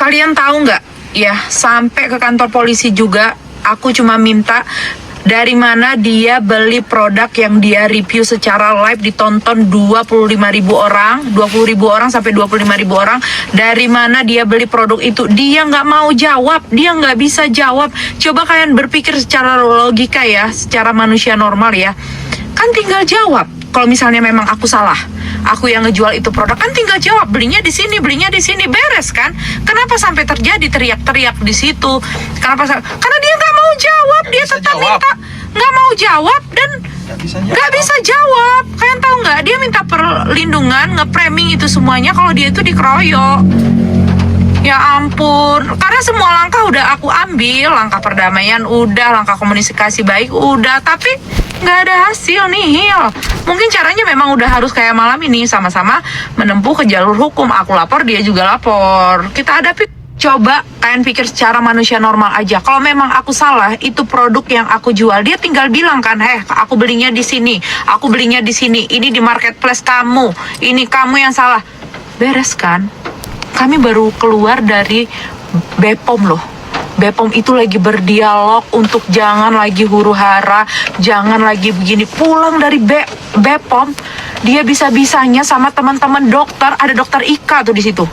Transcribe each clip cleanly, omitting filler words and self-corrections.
Kalian tahu nggak? Ya, sampai ke kantor polisi juga, aku cuma minta dari mana dia beli produk yang dia review secara live ditonton 25.000 orang, 20.000 orang sampai 25.000 orang. Dari mana dia beli produk itu? Dia nggak mau jawab, dia nggak bisa jawab. Coba kalian berpikir secara logika ya, secara manusia normal ya. Kan tinggal jawab. Kalau misalnya memang aku salah, aku yang ngejual itu produk, kan tinggal jawab, belinya di sini, beres kan? Kenapa sampai terjadi teriak-teriak di situ? Karena dia nggak mau jawab, dia tetap minta nggak mau jawab dan nggak bisa jawab. Kalian tahu nggak? Dia minta perlindungan, nge-framing itu semuanya kalau dia itu dikeroyok. Ya ampun, karena semua langkah udah aku ambil, langkah perdamaian udah, langkah komunikasi baik udah, tapi nggak ada hasil nihil. Mungkin caranya memang udah harus kayak malam ini, sama-sama menempuh ke jalur hukum. Aku lapor, dia juga lapor. Kita hadapi. Coba kalian pikir secara manusia normal aja. Kalau memang aku salah, itu produk yang aku jual, dia tinggal bilang kan, aku belinya di sini, aku belinya di sini, ini di marketplace kamu, ini kamu yang salah. Beres kan? Kami baru keluar dari BPOM loh. BPOM itu lagi berdialog untuk jangan lagi huru-hara, jangan lagi begini. Pulang dari BPOM, dia bisa-bisanya sama teman-teman dokter, ada dokter Ika tuh di situ.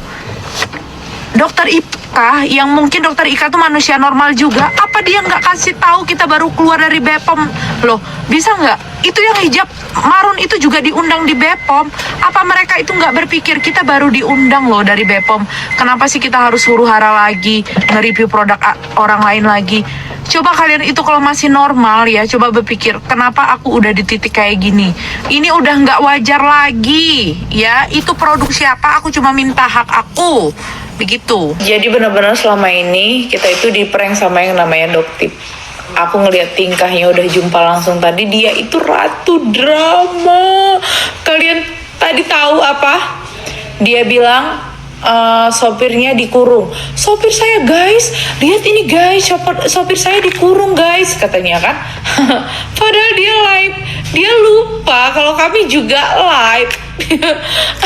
Dokter Ika, yang mungkin dokter Ika tuh manusia normal juga, apa dia nggak kasih tahu kita baru keluar dari BPOM loh? Bisa nggak? Itu yang hijab marun itu juga diundang di BPOM. Apa mereka itu nggak berpikir kita baru diundang loh dari BPOM? Kenapa sih kita harus huru-hara lagi, nge-review produk orang lain lagi? Coba kalian itu kalau masih normal ya, coba berpikir, kenapa aku udah di titik kayak gini? Ini udah nggak wajar lagi, ya. Itu produk siapa? Aku cuma minta hak aku. Begitu. Jadi benar-benar selama ini kita itu di-prank sama yang namanya Doktip. Aku ngeliat tingkahnya udah jumpa langsung tadi, dia itu ratu drama. Kalian tadi tahu apa? Dia bilang sopirnya dikurung. Sopir saya guys, lihat ini guys, sopir saya dikurung guys, katanya kan. Padahal dia live, dia lupa kalau kami juga live.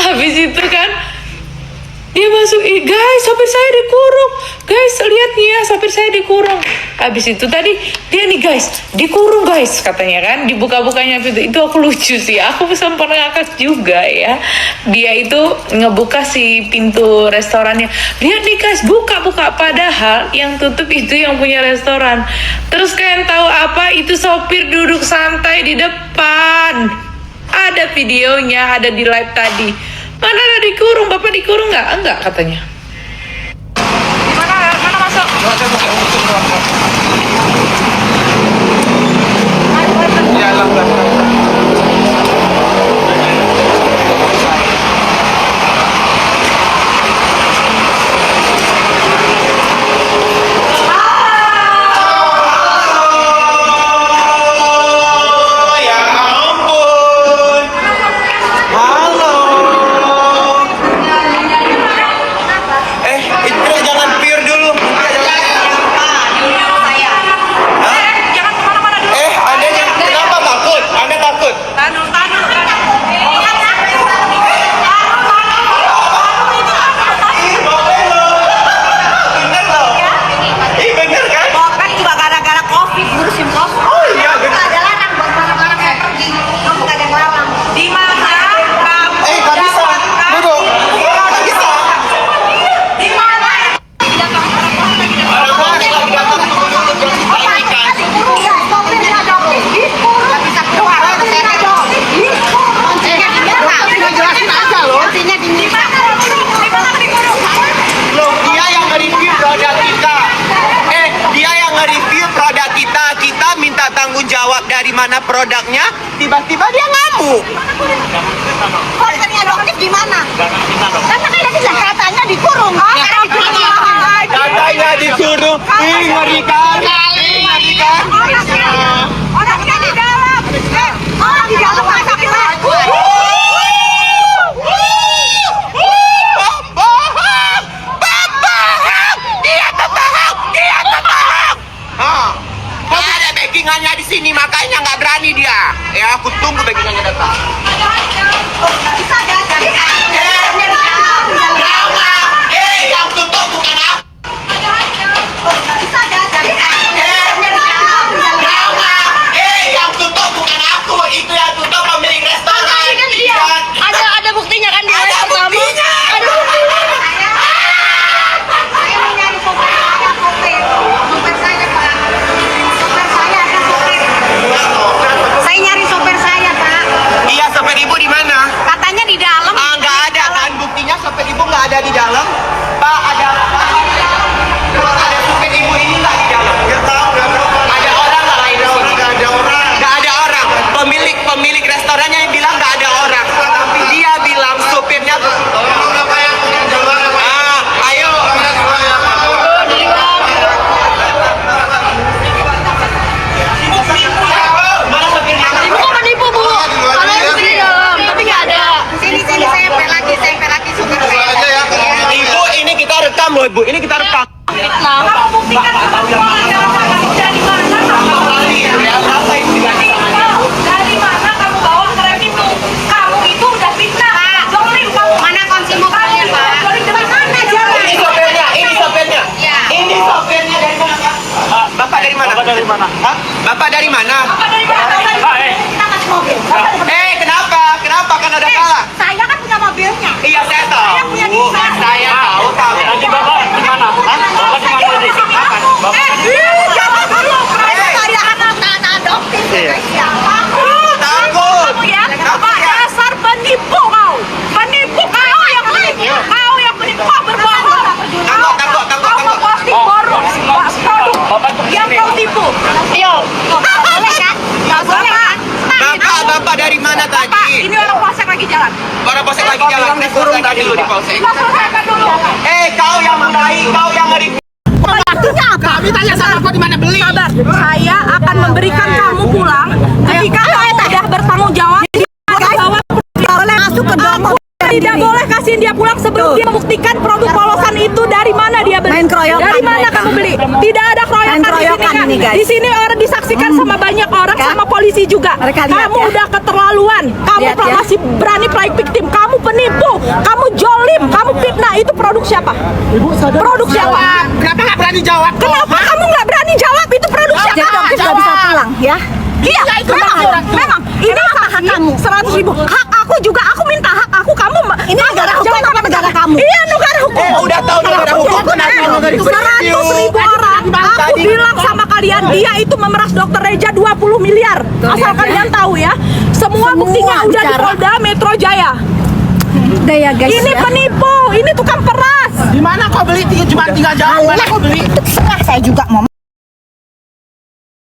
Habis itu kan dia masuk, guys, sopir saya dikurung. Guys, lihat nih ya, sopir saya dikurung. Habis itu tadi, dia nih guys, dikurung guys, katanya kan. Dibuka-bukanya pintu, itu aku lucu sih. Aku sempat ngakak juga ya. Dia itu ngebuka si pintu restorannya. Lihat nih guys, buka-buka. Padahal yang tutup itu yang punya restoran. Terus kalian tahu apa? Itu sopir duduk santai di depan. Ada videonya, ada di live tadi. Mana ada dikurung? Bapak dikurung nggak? Enggak katanya. Mana masuk? Ya, lah. Jawab dari mana produknya, tiba-tiba dia ngamuk. Kontennya Doktip gimana? Karena kan tadi katanya dikurung. Katanya disuruh, ngerikan. Orangnya di dalam. Orang di dalam masa backingannya di sini, makanya nggak berani dia. Ya, aku tunggu backingannya datang. Bisa ada. Yang tutup bukan aku. Bu, ini kita rekam. Kamu buktikan dari mana kamu bawa krem itu? Kamu itu udah fitnah. Zolim kamu. Mana kunci mobilnya, Pak? Mana jalan? Ini sopirnya. Ya. Ini sopirnya dari mana, Pak? Bapak dari mana? Bapak dari mana? Hah? Bapak dari mana? Apa dari mana? Kita kasih mobil. Kenapa? Kenapa? Kan ada salah. Saya kan punya mobilnya. Iya, saya tahu. Saya punya visa. Saya tahu. Tadi Bapak di mana? Hah? Bapak di mana tadi? Jangan dulu. Saya anak adoptif. Takut. Kamu ya, dasar penipu kau. Penipu kau yang penipu. Kau yang penipu. Kau berbohong. Kamu posting produk yang kau tipu. Ayo. Nggak boleh kan? Nggak boleh kan? Bapak dari mana Pak, tadi? ini orang polsek lagi jalan. Orang polsek lagi jalan. Saya selesaikan dulu di polsek. Kita selesaikan dulu. Kau yang meraih, kau yang ngeri. Artinya apa? Kami tanya sama kau di mana beli. Sabar, saya akan memberikan kamu pulang ketika kamu sudah bertanggung jawab. Boleh masuk ke dalam. Tidak boleh kasihin dia pulang sebelum dia membuktikan produk polosan itu dari mana dia beli. Dari mana kamu beli? Tidak ada keroyokan di sini kan. Di sini orang disaksikan sama banyak orang, sama polisi juga. Kamu udah keterlaluan. Kamu masih berani playing victim. Kamu penipu. Kamu jolim. Kamu fitnah. Itu produk siapa? Produk siapa? Kenapa nggak berani jawab? Kenapa kamu nggak berani jawab? Itu produk siapa? Jadi Oktif nggak bisa pulang, ya? Iya, memang. Ini hak kamu. 100.000. Hak aku juga. Aku minta hak aku. Kamu Ini negara hukum apa negara kamu? Iya, negara hukum. Udah tahu negara hukum, kenapa nggak direview? 100.000 orang. Aku bilang sama kalian, dia itu memeras Dokter Reja 20 miliar. Asal kalian tahu ya. Semua buktinya udah di Polda Metro Jaya. Udah ya guys Ini ya. penipu. Ini tukang peras. Di mana kau beli? Cuma tinggal jawab. Mana kau beli?